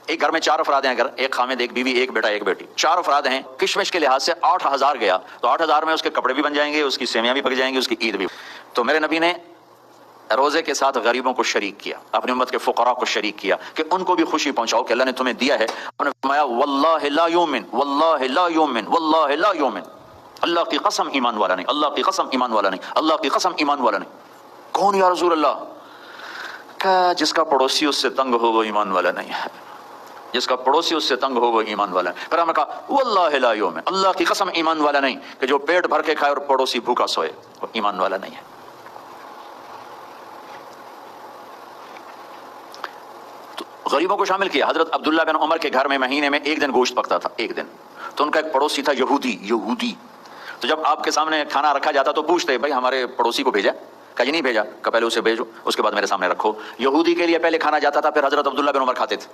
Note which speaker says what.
Speaker 1: ایک گھر میں 4 افراد ہیں، اگر ایک خامد، ایک بیوی، ایک بیٹا، ایک بیٹی، 4 افراد ہیں، کشمش کے لحاظ سے 8,000 گیا تو 8,000 میں اس کے کپڑے بھی بن جائیں گے، اس کی سیویاں بھی پک جائیں گی، اس کی عید بھی۔ تو میرے نبی نے روزے کے ساتھ غریبوں کو شریک کیا، اپنی امت کے فقراء کو شریک کیا کہ ان کو بھی خوشی پہنچاؤ کہ اللہ نے تمہیں دیا ہے۔ انہوں نے فرمایا واللہ لا یؤمن، واللہ لا یؤمن، واللہ لا یؤمن، اللہ کی قسم ایمان والا نہیں، اللہ کی قسم ایمان والا نہیں، اللہ کی قسم ایمان والا نہیں۔ کون یا رسول اللہ؟ کہ جس کا پڑوسی اس سے تنگ ہو وہ ایمان والا نہیں ہے، جس کا پڑوسی اس سے تنگ ہو وہ ایمان والا ہے۔ پھر ہم نے کہا واللہ لا یؤمن، اللہ کی قسم ایمان والا نہیں، کہ جو پیٹ بھر کے کھائے اور پڑوسی بھوکا سوئے وہ ایمان والا نہیں ہے۔ تو غریبوں کو شامل کیا۔ حضرت عبداللہ بن عمر کے گھر میں مہینے میں 1 دن گوشت پکتا تھا، 1 دن۔ تو ان کا ایک پڑوسی تھا یہودی۔ تو جب آپ کے سامنے کھانا رکھا جاتا تو پوچھتے بھائی ہمارے پڑوسی کو بھیجا؟ کہا جی نہیں بھیجا۔ کہ پہلے اسے بھیجو، اس کے بعد میرے سامنے رکھو۔ یہودی کے لیے پہلے کھانا جاتا تھا، پھر حضرت عبداللہ بن عمر کھاتے تھے۔